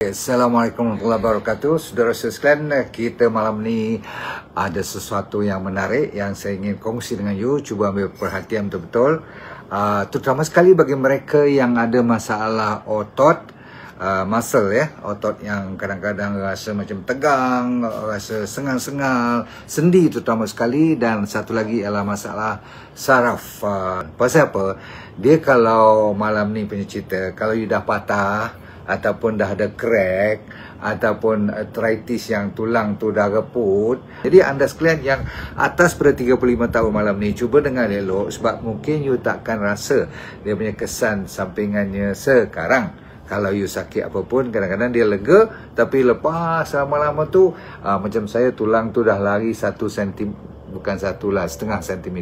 Assalamualaikum warahmatullahi wabarakatuh. Saudara sekalian, kita malam ni ada sesuatu yang menarik yang saya ingin kongsi dengan you. Cuba ambil perhatian betul-betul, terutama sekali bagi mereka yang ada masalah otot, muscle ya, otot yang kadang-kadang rasa macam tegang, rasa sengal-sengal, sendi terutama sekali, dan satu lagi ialah masalah saraf. Pasal apa? Dia kalau malam ni punya cerita, kalau you dah patah ataupun dah ada crack ataupun arthritis yang tulang tu dah reput. Jadi anda sekalian yang atas pada 35 tahun malam ni, cuba dengar elok, sebab mungkin you takkan rasa dia punya kesan sampingannya sekarang. Kalau you sakit apapun, kadang-kadang dia lega, tapi lepas lama-lama tu macam saya, tulang tu dah lari 1 cm, bukan 1,5 cm,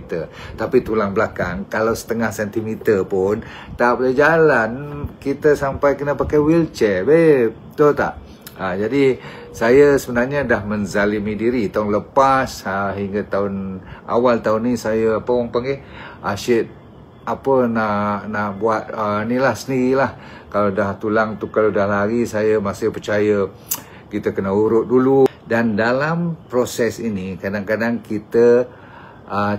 tapi tulang belakang kalau 0,5 cm pun tak boleh jalan, kita sampai kena pakai wheelchair, betul tak? Jadi saya sebenarnya dah menzalimi diri tahun lepas, hingga awal tahun ni saya apa orang panggil, asyik apa nak buat ni lah sendirilah. Kalau dah tulang tu, kalau dah lari, saya masih percaya kita kena urut dulu. Dan dalam proses ini kadang-kadang kita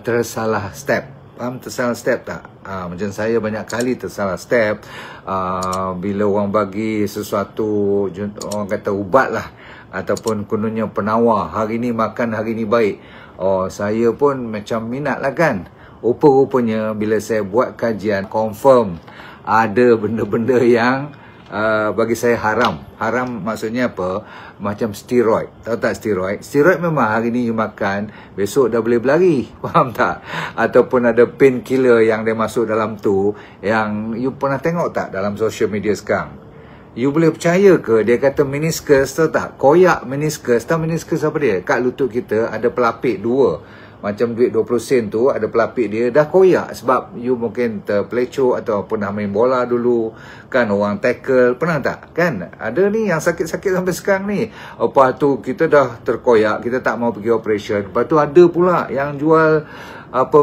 tersalah step. Faham tersalah step tak? Macam saya banyak kali tersalah step. Bila orang bagi sesuatu, orang kata ubat lah, ataupun kononnya penawar, hari ni makan, hari ni baik. Saya pun macam minat lah kan. Rupa-rupanya bila saya buat kajian, confirm ada benda-benda yang bagi saya haram. Haram maksudnya apa? Macam steroid. Tahu tak steroid? Steroid memang hari ni you makan, besok dah boleh berlari. Faham tak? Ataupun ada painkiller yang dia masuk dalam tu, yang you pernah tengok tak dalam social media sekarang? You boleh percaya ke? Dia kata meniscus, tahu tak? Koyak meniscus. Tahu meniscus apa dia? Kat lutut kita ada pelapik 2. Macam duit 20 sen tu, ada pelapik dia dah koyak. Sebab you mungkin terpelecok atau pernah main bola dulu kan, orang tackle, pernah tak? Kan ada ni yang sakit-sakit sampai sekarang ni. Lepas tu kita dah terkoyak, kita tak mau pergi operation. Lepas tu ada pula yang jual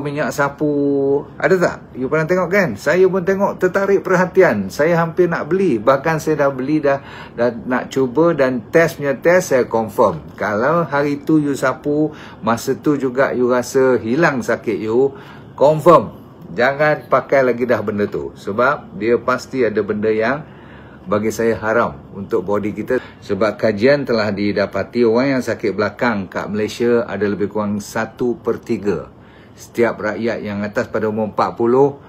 minyak sapu. Ada tak? You pernah tengok kan? Saya pun tengok, tertarik perhatian. Saya hampir nak beli. Bahkan saya dah beli, dah nak cuba, dan punya test saya confirm. Kalau hari tu you sapu, masa tu juga you rasa hilang sakit you, confirm jangan pakai lagi dah benda tu. Sebab dia pasti ada benda yang bagi saya haram untuk body kita. Sebab kajian telah didapati orang yang sakit belakang kat Malaysia ada lebih kurang 1/3. Setiap rakyat yang atas pada umur 40,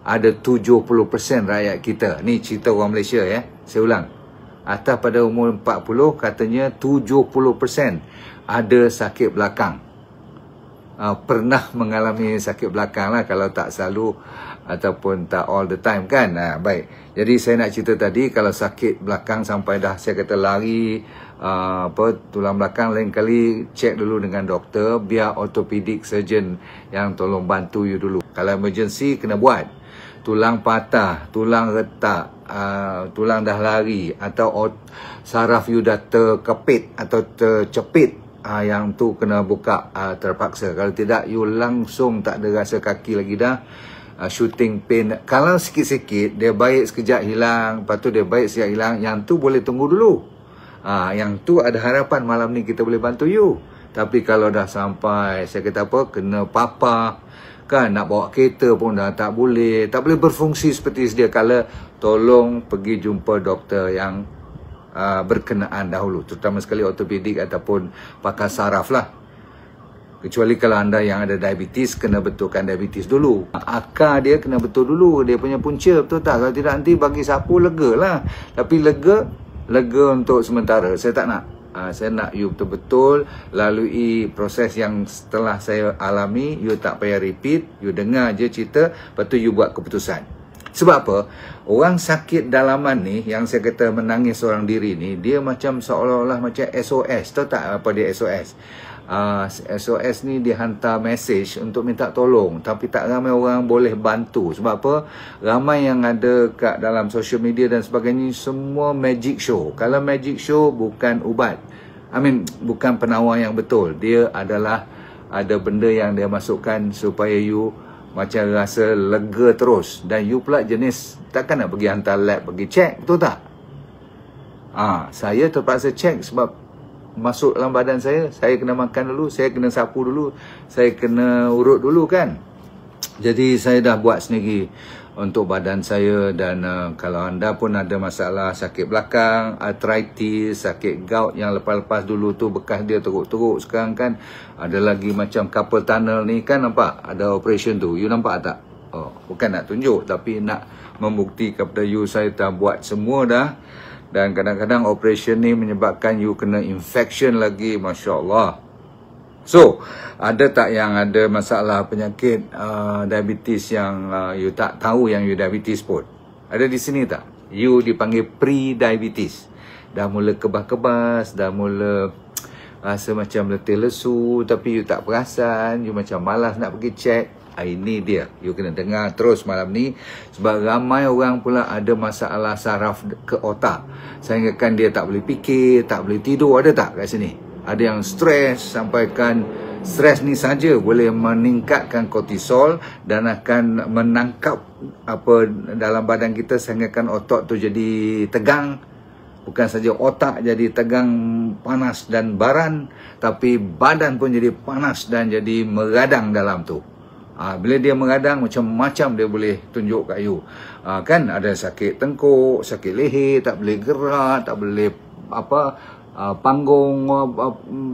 ada 70% rakyat kita. Ni cerita orang Malaysia ya. Saya ulang. Atas pada umur 40, katanya 70% ada sakit belakang. Pernah mengalami sakit belakang lah, kalau tak selalu ataupun tak all the time kan. Baik. Jadi saya nak cerita tadi, kalau sakit belakang sampai dah saya kata lari, tulang belakang, lain kali cek dulu dengan doktor, biar orthopedic surgeon yang tolong bantu you dulu. Kalau emergency kena buat. Tulang patah, tulang retak, tulang dah lari, atau saraf you dah terkepit atau tercepit, yang tu kena buka terpaksa. Kalau tidak, you langsung tak ada rasa kaki lagi dah. Shooting pain. Kalau sikit-sikit dia baik sekejap hilang, lepas tu dia baik sekejap hilang, yang tu boleh tunggu dulu. Yang tu ada harapan malam ni kita boleh bantu you. Tapi kalau dah sampai, saya kata apa, kena papa kan, nak bawa kereta pun dah tak boleh berfungsi seperti sedia kala, tolong pergi jumpa doktor yang berkenaan dahulu, terutama sekali ortopedik ataupun pakar saraf lah. Kecuali kalau anda yang ada diabetes, kena betulkan diabetes dulu. Akar dia kena betul dulu, dia punya punca, betul tak? Kalau tidak, nanti bagi sapu lega lah. Tapi lega untuk sementara. Saya tak nak. Saya nak you betul-betul lalui proses yang setelah saya alami. You tak payah repeat, you dengar je cerita, lepas tu you buat keputusan. Sebab apa? Orang sakit dalaman ni, yang saya kata menangis seorang diri ni, dia macam seolah-olah macam SOS. Tahu tak apa dia SOS? SOS ni dia hantar message untuk minta tolong, tapi tak ramai orang boleh bantu. Sebab apa? Ramai yang ada kat dalam social media dan sebagainya, semua magic show. Kalau magic show bukan ubat, bukan penawar yang betul. Dia adalah ada benda yang dia masukkan supaya you macam rasa lega terus. Dan you pula jenis takkan nak pergi hantar lab pergi check, betul tak? Saya terpaksa cek sebab masuk dalam badan saya kena makan dulu, saya kena sapu dulu, saya kena urut dulu kan. Jadi saya dah buat sendiri untuk badan saya. Dan kalau anda pun ada masalah sakit belakang, arthritis, sakit gout yang lepas-lepas dulu tu bekas dia teruk-teruk, sekarang kan ada lagi macam carpal tunnel ni kan, nampak ada operation tu, you nampak tak? Bukan nak tunjuk tapi nak membukti kepada you saya dah buat semua dah. Dan kadang-kadang operation ni menyebabkan you kena infection lagi, Masya Allah. So, ada tak yang ada masalah penyakit diabetes yang you tak tahu yang you diabetes pun? Ada di sini tak? You dipanggil pre-diabetes. Dah mula kebas-kebas, dah mula rasa macam letih lesu, tapi you tak perasan, you macam malas nak pergi check. Ini dia, you kena dengar terus malam ni. Sebab ramai orang pula ada masalah saraf ke otak, sehingga kan dia tak boleh fikir, tak boleh tidur. Ada tak kat sini? Ada yang stres, sampaikan stres ni saja boleh meningkatkan kortisol dan akan menangkap apa dalam badan kita, sehingga kan otak tu jadi tegang. Bukan saja otak jadi tegang, panas dan baran, tapi badan pun jadi panas dan jadi meradang dalam tu. Bila dia mengadang, macam-macam dia boleh tunjuk kat you. Kan ada sakit tengkuk, sakit leher, tak boleh gerak, tak boleh panggung,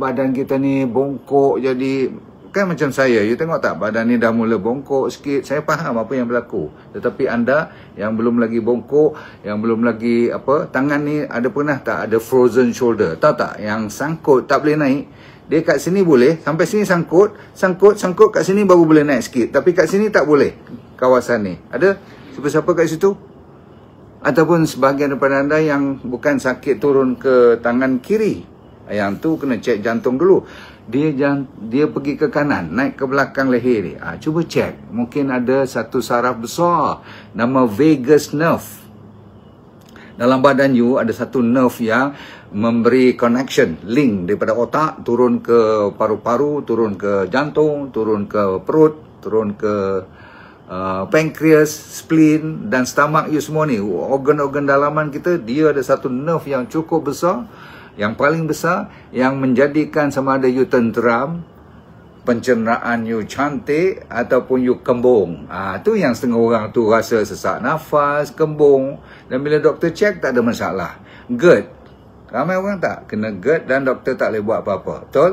badan kita ni bongkok jadi. Kan macam saya, you tengok tak badan ni dah mula bongkok sikit. Saya faham apa yang berlaku. Tetapi anda yang belum lagi bongkok, yang belum lagi tangan ni ada pernah tak ada frozen shoulder? Tahu tak yang sangkut tak boleh naik? Dia kat sini boleh, sampai sini sangkut, kat sini baru boleh naik sikit. Tapi kat sini tak boleh, kawasan ni. Ada siapa-siapa kat situ? Ataupun sebahagian daripada anda yang bukan sakit turun ke tangan kiri. Yang tu kena cek jantung dulu. Dia pergi ke kanan, naik ke belakang leher ni. Cuba cek, mungkin ada satu saraf besar, nama vagus nerve. Dalam badan you ada satu nerve yang memberi connection, link daripada otak turun ke paru-paru, turun ke jantung, turun ke perut, turun ke pankreas, spleen dan stomach you semua ni. Organ-organ dalaman kita, dia ada satu nerve yang cukup besar, yang paling besar, yang menjadikan sama ada you tenteram, pencernaan you cantik ataupun you kembung. Tu yang setengah orang tu rasa sesak nafas, kembung, dan bila doktor cek tak ada masalah. GERD, ramai orang tak kena GERD dan doktor tak boleh buat apa-apa. Betul?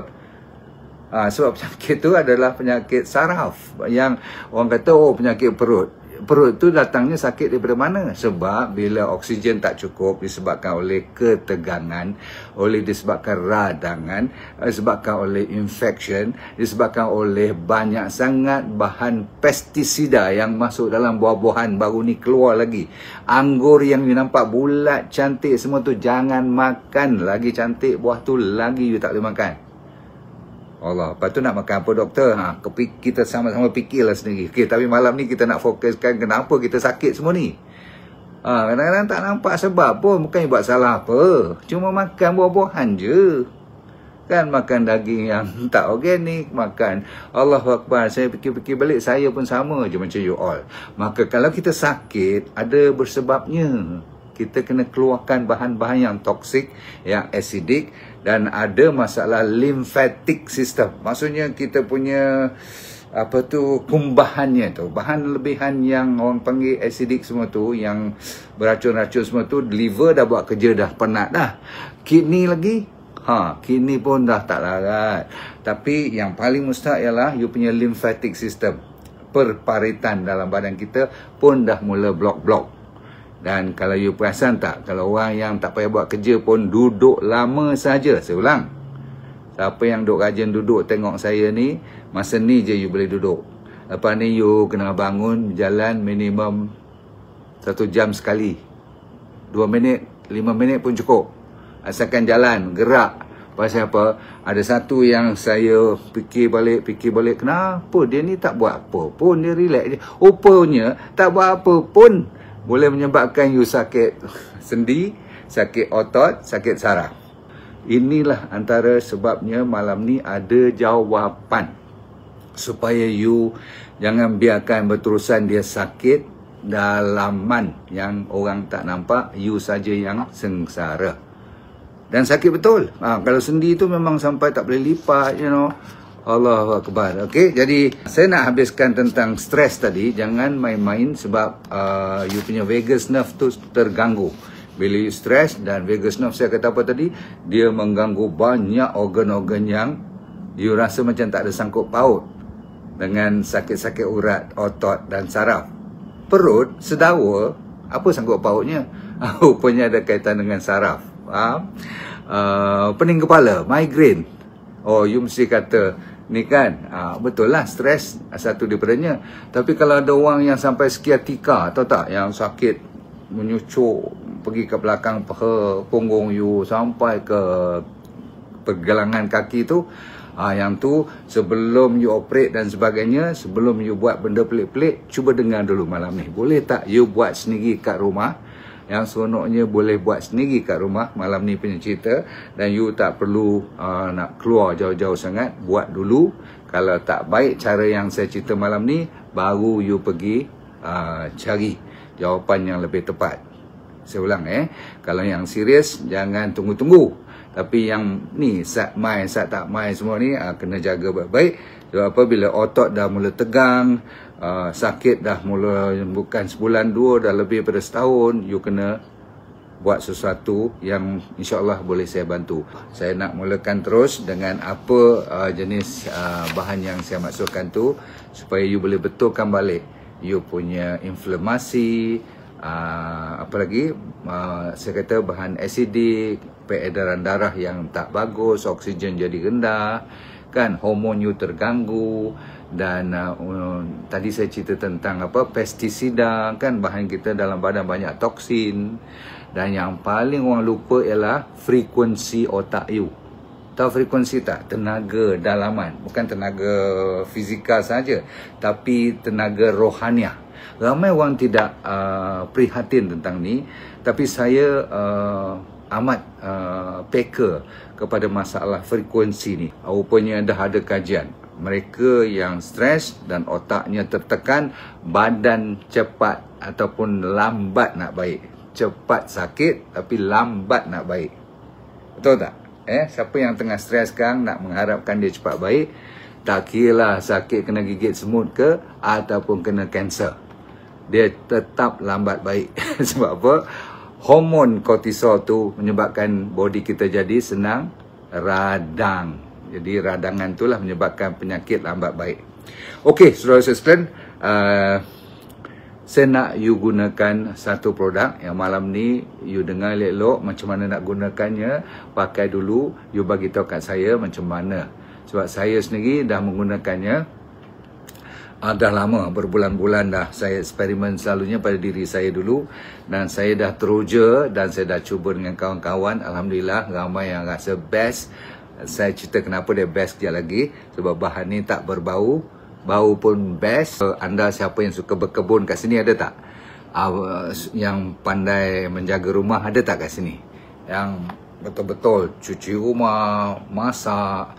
Sebab penyakit tu adalah penyakit saraf, yang orang kata penyakit perut. Perut tu datangnya sakit daripada mana? Sebab bila oksigen tak cukup, disebabkan oleh ketegangan, disebabkan radangan, disebabkan oleh infection, disebabkan oleh banyak sangat bahan pestisida yang masuk dalam buah-buahan baru ni keluar lagi. Anggur yang you nampak bulat, cantik semua tu jangan makan. Lagi cantik buah tu, lagi you tak boleh makan. Allah, lepas tu nak makan apa doktor? Kita sama-sama fikirlah sendiri. Tapi malam ni kita nak fokuskan kenapa kita sakit semua ni. Kadang-kadang tak nampak sebab pun, bukan buat salah apa. Cuma makan buah-buahan je. Kan makan daging yang tak organik, makan. Allahu Akbar, saya fikir-fikir balik, saya pun sama je macam you all. Maka kalau kita sakit, ada bersebabnya. Kita kena keluarkan bahan-bahan yang toksik, yang acidic, dan ada masalah lymphatic system. Maksudnya kita punya kumbahannya tu, bahan lebihan yang orang panggil acidic semua tu, yang beracun-racun semua tu, liver dah buat kerja dah penat dah. Kidney lagi, kidney pun dah tak larat. Tapi yang paling mustahil ialah you punya lymphatic system. Perparitan dalam badan kita pun dah mula blok-blok. Dan kalau you perasan tak, kalau orang yang tak payah buat kerja pun duduk lama saja. Saya ulang, siapa yang duduk rajin duduk tengok saya ni, masa ni je you boleh duduk. Lepas ni you kena bangun, berjalan minimum 1 jam sekali. 2 minit, 5 minit pun cukup. Asalkan jalan, gerak. Pasal apa? Ada satu yang saya fikir balik, kenapa dia ni tak buat apa pun, dia relax je. Rupanya tak buat apa pun boleh menyebabkan you sakit sendi, sakit otot, sakit saraf. Inilah antara sebabnya malam ni ada jawapan. Supaya you jangan biarkan berterusan dia sakit dalaman yang orang tak nampak, you saja yang sengsara. Dan sakit betul. Kalau sendi tu memang sampai tak boleh lipat, Allahu Akbar. Okey, jadi saya nak habiskan tentang stres tadi. Jangan main-main sebab you punya vagus nerve tu terganggu. Bila you stres, dan vagus nerve saya kata apa tadi, dia mengganggu banyak organ-organ yang you rasa macam tak ada sangkut paut dengan sakit-sakit urat, otot dan saraf. Perut, sedawa, apa sangkut pautnya? Rupanya ada kaitan dengan saraf. Pening kepala, migraine. Oh, you mesti kata ni kan, betul lah, stres satu daripadanya. Tapi kalau ada orang yang sampai sciatica, tahu tak, yang sakit menyucuk pergi ke belakang punggung you sampai ke pergelangan kaki tu, yang tu sebelum you operate dan sebagainya, sebelum you buat benda pelik-pelik, cuba dengar dulu malam ni. Boleh tak you buat sendiri kat rumah? Yang seronoknya boleh buat sendiri kat rumah malam ni punya cerita, dan you tak perlu nak keluar jauh-jauh sangat. Buat dulu. Kalau tak baik cara yang saya cerita malam ni, baru you pergi cari jawapan yang lebih tepat. Saya ulang kalau yang serius jangan tunggu-tunggu. Tapi yang ni sat mai, sat tak mai semua ni kena jaga baik-baik. Sebab apa, bila otot dah mula tegang, sakit dah mula bukan sebulan dua, dah lebih pada setahun, you kena buat sesuatu yang insyaAllah boleh saya bantu. Saya nak mulakan terus dengan apa jenis bahan yang saya masukkan tu, supaya you boleh betulkan balik you punya inflamasi, apa lagi, saya kata bahan asidik, peredaran darah yang tak bagus, oksigen jadi rendah, kan, hormon you terganggu. Dan tadi saya cerita tentang apa, pestisida, kan, bahan kita dalam badan banyak toksin. Dan yang paling orang lupa ialah frekuensi otak you. Tahu frekuensi tak? Tenaga dalaman, bukan tenaga fizikal saja, tapi tenaga rohaniah. Ramai orang tidak prihatin tentang ni, tapi saya amat peka kepada masalah frekuensi ni. Rupanya dah ada kajian. Mereka yang stres dan otaknya tertekan, badan cepat ataupun lambat nak baik. Cepat sakit tapi lambat nak baik. Betul tak? Siapa yang tengah stres sekarang nak mengharapkan dia cepat baik, tak kira sakit kena gigit semut ke ataupun kena kanser, dia tetap lambat baik. Sebab apa? Hormon kortisol tu menyebabkan body kita jadi senang radang. Jadi radangan itulah menyebabkan penyakit lambat baik. Okey, saudara-saudara sekalian, saya nak you gunakan satu produk yang malam ni you dengar elok macam mana nak gunakannya. Pakai dulu, you bagi tahu kat saya macam mana. Sebab saya sendiri dah menggunakannya dah lama, berbulan-bulan dah. Saya eksperimen selalunya pada diri saya dulu, dan saya dah teruja dan saya dah cuba dengan kawan-kawan. Alhamdulillah ramai yang rasa best. Saya cerita kenapa dia best kejap lagi. Sebab bahan ni tak berbau, bau pun best. Anda siapa yang suka berkebun kat sini ada tak? Yang pandai menjaga rumah ada tak kat sini? Yang betul-betul cuci rumah, masak,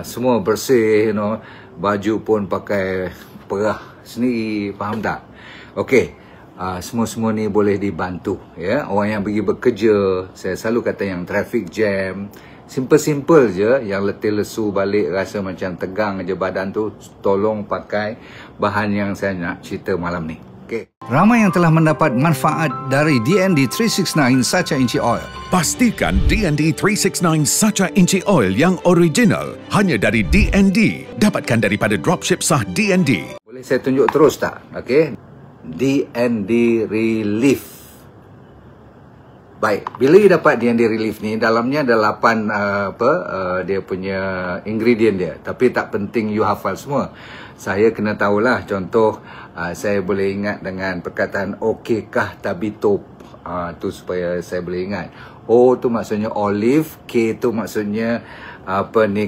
semua bersih, baju pun pakai perah sendiri, faham tak? Okey, semua-semua ni boleh dibantu, ya. Orang yang pergi bekerja, saya selalu kata yang traffic jam, simple-simple je, yang letih lesu balik rasa macam tegang je badan tu, tolong pakai bahan yang saya nak cerita malam ni. Okay. Ramai yang telah mendapat manfaat dari DND 369 Sacha Inchi Oil. Pastikan DND 369 Sacha Inchi Oil yang original hanya dari DND. Dapatkan daripada dropship sah DND. Boleh saya tunjuk terus tak? Okey. DND Relief. Baik, bila you dapat DND Relief ni, dalamnya ada 8 dia punya ingredient dia. Tapi tak penting you hafal semua. Saya kena tahulah, contoh saya boleh ingat dengan perkataan okeykah tabitop. Tu supaya saya boleh ingat. O tu maksudnya olive, K tu maksudnya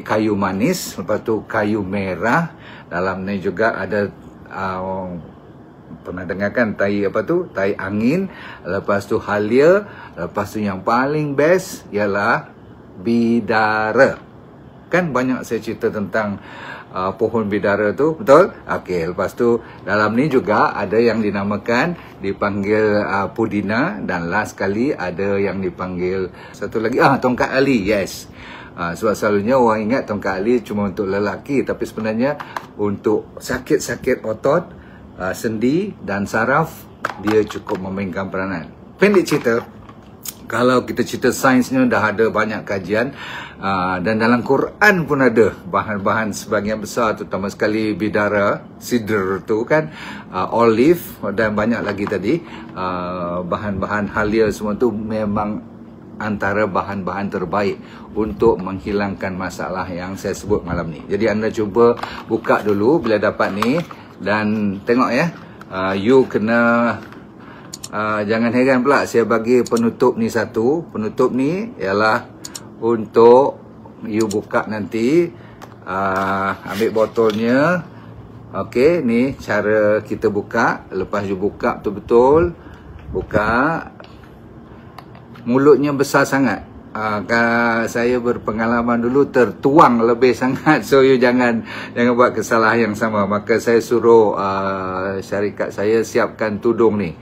kayu manis, lepas tu kayu merah. Dalam ni juga ada pernah dengar kan tai tai angin, lepas tu halia, lepas tu yang paling best ialah bidara. Kan banyak saya cerita tentang pohon bidara tu, betul? Okey, lepas tu dalam ni juga ada yang dinamakan dipanggil pudina, dan last kali ada yang dipanggil satu lagi tongkat ali. Yes. Sebab selalunya orang ingat tongkat ali cuma untuk lelaki, tapi sebenarnya untuk sakit-sakit otot, sendi dan saraf dia cukup memainkan peranan. Pendek cerita, kalau kita cerita sainsnya dah ada banyak kajian, dan dalam Quran pun ada bahan-bahan sebahagian besar, terutama sekali bidara, sidr tu kan, olive dan banyak lagi tadi, bahan-bahan halia semua tu memang antara bahan-bahan terbaik untuk menghilangkan masalah yang saya sebut malam ni. Jadi anda cuba buka dulu bila dapat ni, dan tengok ya, you kena jangan heran pula saya bagi penutup ni satu. Penutup ni ialah untuk you buka nanti, ambil botolnya. Okey, ni cara kita buka. Lepas you buka betul-betul, buka, mulutnya besar sangat. Saya berpengalaman dulu tertuang lebih sangat, so you jangan buat kesalahan yang sama. Maka saya suruh syarikat saya siapkan tudung ni.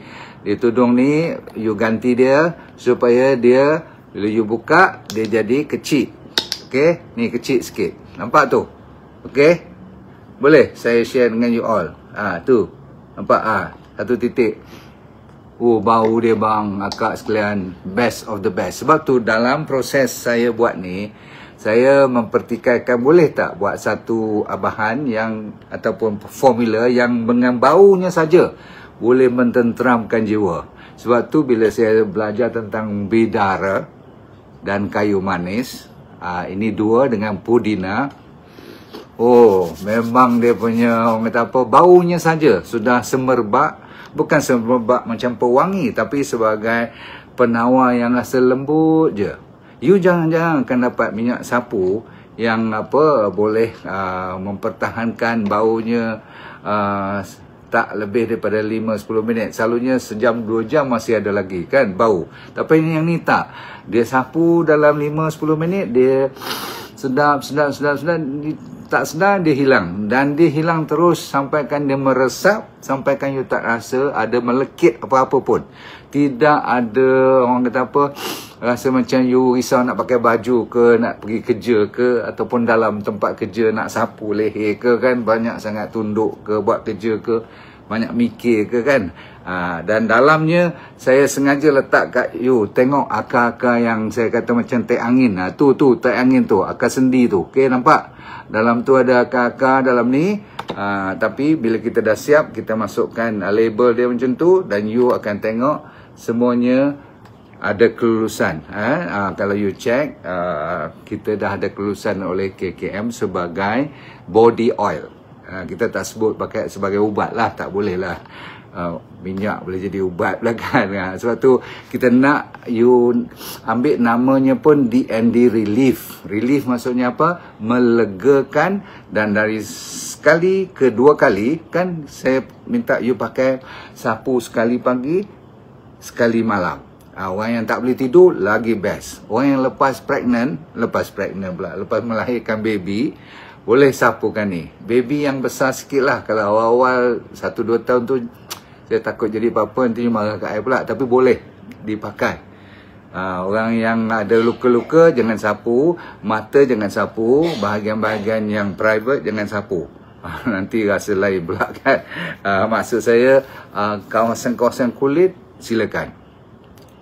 Di tudung ni you ganti dia supaya dia bila you buka dia jadi kecil. Okey, ni kecil sikit. Nampak tu? Okey. Boleh saya share dengan you all. Tu. Nampak satu titik. Bau dia bang, akak sekalian, best of the best. Sebab tu dalam proses saya buat ni, saya mempertikaikan boleh tak buat satu bahan yang ataupun formula yang dengan baunya saja boleh mententeramkan jiwa. Sebab tu bila saya belajar tentang bidara dan kayu manis, ini dua dengan pudina, memang dia punya, orang kata apa, baunya saja sudah semerbak. Bukan semerbak macam pewangi, tapi sebagai penawar yang rasa lembut je. You jangan-jangan akan dapat minyak sapu yang boleh mempertahankan baunya tak lebih daripada 5-10 minit. Selalunya sejam 2 jam masih ada lagi kan bau. Tapi yang ni tak. Dia sapu dalam 5-10 minit, dia sedap, tak sedar dia hilang. Dan dia hilang terus sampaikan dia meresap, sampaikan you tak rasa ada melekit apa-apa pun. Tidak ada, orang kata apa, rasa macam you risau nak pakai baju ke, nak pergi kerja ke, ataupun dalam tempat kerja nak sapu leher ke kan, banyak sangat tunduk ke, buat kerja ke, banyak mikir ke kan. Dan dalamnya saya sengaja letak kat you, tengok akar-akar yang saya kata macam teh angin. Tu teh angin tu, akar sendi tu. Okey, nampak? Dalam tu ada akar-akar dalam ni. Tapi bila kita dah siap, kita masukkan label dia macam tu, dan you akan tengok semuanya ada kelulusan. Kalau you check, kita dah ada kelulusan oleh KKM sebagai body oil. Kita tak sebut pakai sebagai ubat lah, tak boleh lah. Minyak boleh jadi ubat pula kan. Sebab tu kita nak you ambil namanya pun DND Relief. Relief maksudnya apa? Melegakan. Dan dari sekali ke 2 kali kan, saya minta you pakai sapu sekali pagi, sekali malam. Orang yang tak boleh tidur lagi best. Orang yang lepas pregnant pula, lepas melahirkan baby, boleh sapukan ni. Baby yang besar sikit lah. Kalau awal-awal 1-2 tahun tu saya takut jadi apa-apa, nanti marah kat saya pula. Tapi boleh dipakai. Orang yang ada luka-luka jangan sapu, mata jangan sapu, bahagian-bahagian yang private jangan sapu. Nanti rasa lain pula kan. Maksud saya, kawasan-kawasan kulit silakan.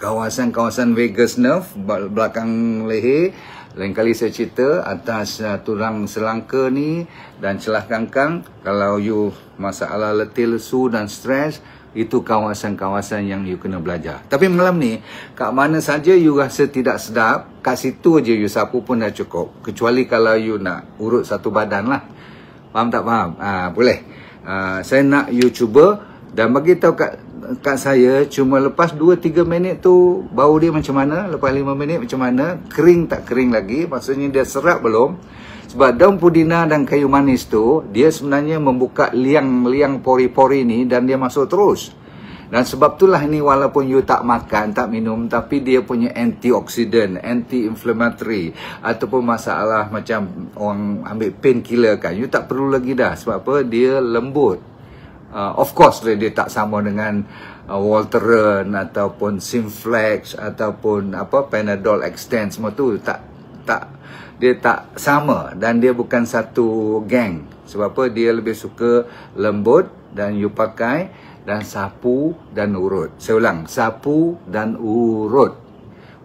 Kawasan-kawasan vagus nerve, belakang leher, lain kali saya cerita atas tulang selangka ni dan celah kangkang. Kalau you masalah letih lesu dan stres, itu kawasan-kawasan yang you kena belajar. Tapi malam ni, kat mana saja you rasa tidak sedap, kat situ je you sapu pun dah cukup. Kecuali kalau you nak urut satu badan lah. Faham tak faham? Boleh. Saya nak you cuba dan bagi tahu kat saya, cuma lepas 2-3 minit tu bau dia macam mana, lepas 5 minit macam mana, kering tak kering lagi, maksudnya dia serap belum. Sebab daun pudina dan kayu manis tu, dia sebenarnya membuka liang-liang pori-pori ni dan dia masuk terus. Dan sebab itulah ni walaupun you tak makan, tak minum, tapi dia punya antioksidan, anti-inflammatory, ataupun masalah macam orang ambil painkiller kan, you tak perlu lagi dah. Sebab apa? Dia lembut. Of course dia tak sama dengan Voltaren ataupun Simflex ataupun Panadol Extend, semua tu dia tak sama, dan dia bukan satu geng. Sebab apa? Dia lebih suka lembut dan you pakai, dan sapu dan urut. Saya ulang, sapu dan urut.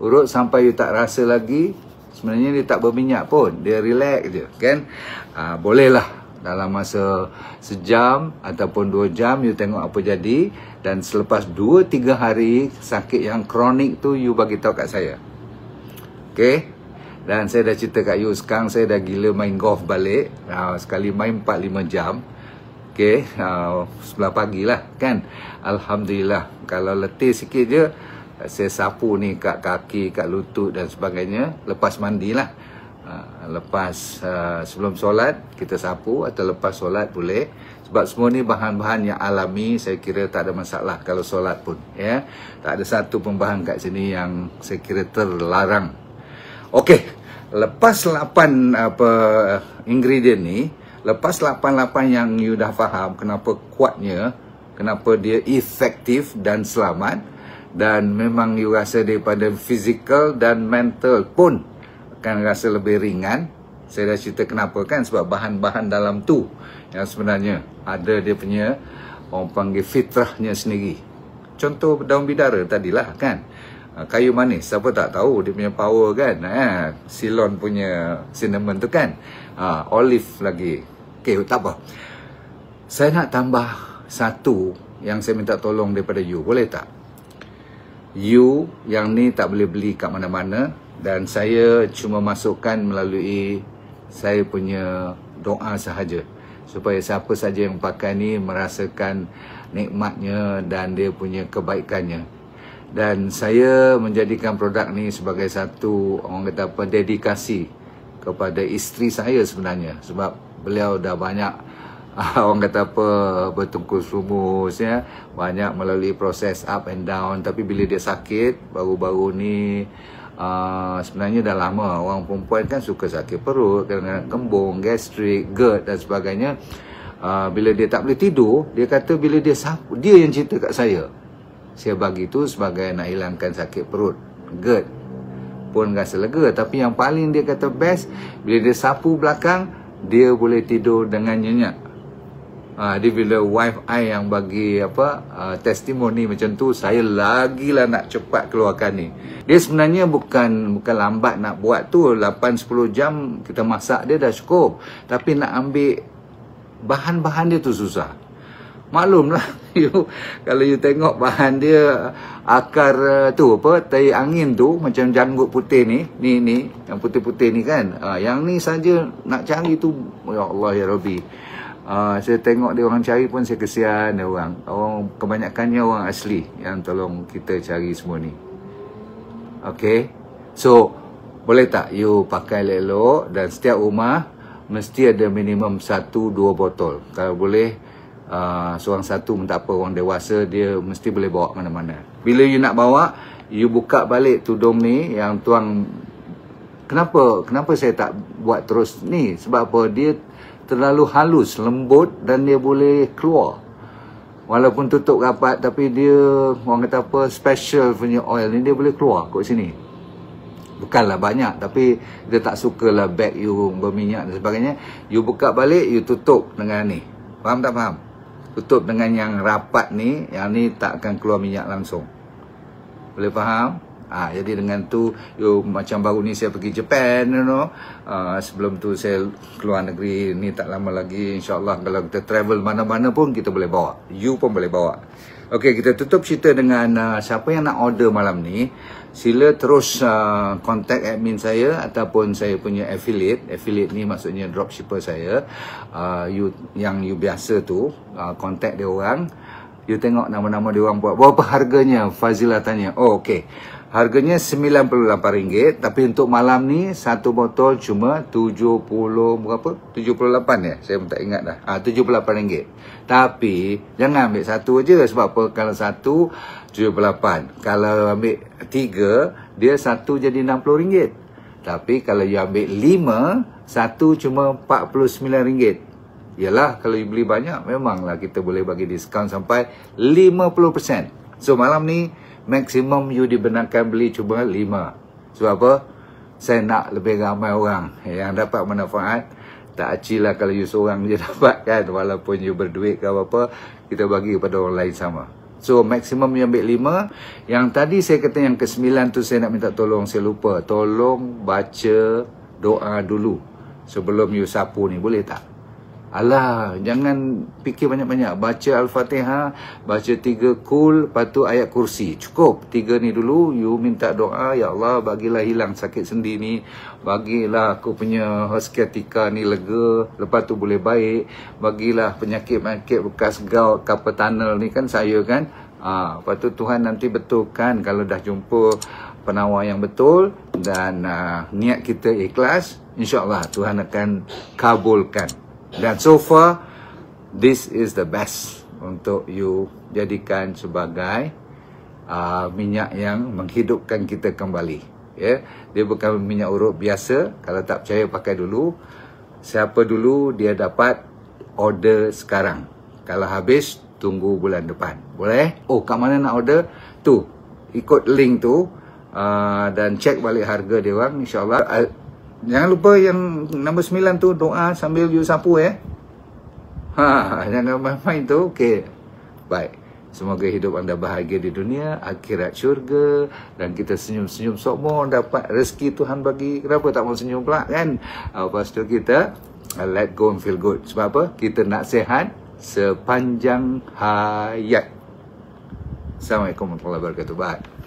Urut sampai you tak rasa lagi. Sebenarnya dia tak berminyak pun, dia relax je kan. Bolehlah dalam masa sejam ataupun 2 jam you tengok apa jadi, dan selepas 2-3 hari sakit yang kronik tu you bagi tahu kat saya. Okey. Dan saya dah cerita kat you, sekarang saya dah gila main golf balik. Sekali main 4-5 jam. Okey, 11 pagi lah kan. Alhamdulillah. Kalau letih sikit je, saya sapu ni kat kaki, kat lutut dan sebagainya. Lepas mandi lah. Lepas sebelum solat kita sapu, atau lepas solat boleh. Sebab semua ni bahan-bahan yang alami, saya kira tak ada masalah kalau solat pun, ya. Tak ada satu pun bahan kat sini yang saya kira terlarang. Okey, lepas 8 ingredient ni, lepas 8 yang you dah faham kenapa kuatnya, kenapa dia efektif dan selamat, dan memang you rasa daripada fizikal dan mental pun akan rasa lebih ringan. Saya dah cerita kenapa kan, sebab bahan-bahan dalam tu yang sebenarnya ada dia punya, orang panggil fitrahnya sendiri. Contoh daun bidara tadilah kan, kayu manis, siapa tak tahu dia punya power kan. Ceylon punya cinnamon tu kan, olive lagi. Okay, tak apa. Saya nak tambah satu yang saya minta tolong daripada you, boleh tak? You yang ni tak boleh beli kat mana-mana, dan saya cuma masukkan melalui saya punya doa sahaja, supaya siapa saja yang pakai ni merasakan nikmatnya dan dia punya kebaikannya. Dan saya menjadikan produk ni sebagai satu, orang kata apa, dedikasi kepada isteri saya sebenarnya. Sebab beliau dah banyak orang kata apa, bertungkus lumus ya, banyak melalui proses up and down. Tapi bila dia sakit baru-baru ni, sebenarnya dah lama, orang perempuan kan suka sakit perut, kadang-kadang kembung, gastrik, GERD dan sebagainya. Bila dia tak boleh tidur, dia kata bila dia sapu, dia yang cerita kat saya bagi tu sebagai nak hilangkan sakit perut, GERD pun rasa lega. Tapi yang paling dia kata best, bila dia sapu belakang, dia boleh tidur dengan nyenyak. Dia bila wife I yang bagi testimoni macam tu, saya lagilah nak cepat keluarkan ni. Dia sebenarnya bukan lambat nak buat tu, 8-10 jam kita masak dia dah cukup. Tapi nak ambil bahan-bahan dia tu susah. Maklumlah kalau you tengok bahan dia, akar tu tai angin tu, macam janggut putih ni yang putih-putih ni kan, yang ni saja nak cari tu, ya Allah ya Rabbi. Saya tengok dia orang cari pun saya kesian dia orang kebanyakannya orang asli yang tolong kita cari semua ni. Okay, so boleh tak you pakai elok, dan setiap rumah mesti ada minimum 1-2 botol. Kalau boleh seorang satu pun tak apa, orang dewasa dia mesti boleh bawa mana-mana. Bila you nak bawa, you buka balik tudung ni yang tuang. Kenapa saya tak buat terus ni? Sebab apa? Dia terlalu halus, lembut, dan dia boleh keluar. Walaupun tutup rapat, tapi dia, orang kata apa, special punya oil ni dia boleh keluar kat sini. Bukanlah banyak, tapi dia tak sukalah bag you berminyak dan sebagainya. You buka balik, you tutup dengan ni. Faham tak faham? Tutup dengan yang rapat ni, yang ni tak akan keluar minyak langsung. Boleh faham? Jadi dengan tu, macam baru ni saya pergi Japan, sebelum tu saya keluar negeri, ni tak lama lagi, insyaAllah kalau kita travel mana-mana pun kita boleh bawa. You pun boleh bawa. Okey, kita tutup cerita dengan siapa yang nak order malam ni, sila terus contact admin saya ataupun saya punya affiliate. Affiliate ni maksudnya dropshipper saya. Yang you biasa tu, contact dia orang. You tengok nama-nama dia orang buat. Berapa harganya? Fazilah tanya. Oh, okey. Harganya RM98, tapi untuk malam ni satu botol cuma 78 ya. Saya pun tak ingat dah. RM78. Tapi jangan ambil satu aja, sebab apa? Kalau satu RM78. Kalau ambil 3, dia satu jadi RM60. Tapi kalau you ambil 5, satu cuma RM49. Yalah, kalau you beli banyak, memanglah kita boleh bagi diskaun sampai 50%. So malam ni maksimum you dibenarkan beli cuma 5. Sebab apa? Saya nak lebih ramai orang yang dapat manfaat. Tak acil lah kalau you seorang je dapat kan. Walaupun you berduit ke apa-apa, kita bagi kepada orang lain sama. So maksimum you ambil 5. Yang tadi saya kata yang ke-9 tu saya nak minta tolong, saya lupa. Tolong baca doa dulu sebelum you sapu ni, boleh tak? Alah, jangan fikir banyak-banyak. Baca Al-Fatihah, baca 3 kul, lepas tu ayat kursi. Cukup 3 ni dulu. You minta doa, ya Allah bagilah hilang sakit sendi ni, bagilah aku punya sciatica ni lega, lepas tu boleh baik. Bagilah penyakit-penyakit bekas gout, carpal tunnel ni kan saya kan. Lepas tu Tuhan nanti betulkan kalau dah jumpa penawar yang betul dan niat kita ikhlas, insya-Allah Tuhan akan kabulkan. Dan so far, this is the best untuk you jadikan sebagai minyak yang menghidupkan kita kembali. Ya, dia bukan minyak urut biasa. Kalau tak percaya, pakai dulu. Siapa dulu, dia dapat order sekarang. Kalau habis, tunggu bulan depan. Boleh? Oh, kat mana nak order? Tu, ikut link tu dan cek balik harga dia orang, insya-Allah. Jangan lupa yang nombor 9 tu, doa sambil you sapu ya. Jangan main-main tu. Okey. Baik. Semoga hidup anda bahagia di dunia, akhirat syurga, dan kita senyum-senyum semua dapat rezeki Tuhan bagi. Kenapa tak mau senyum pula kan? Lepas tu kita let go and feel good. Sebab apa? Kita nak sihat sepanjang hayat. Assalamualaikum warahmatullahi wabarakatuh. Bye.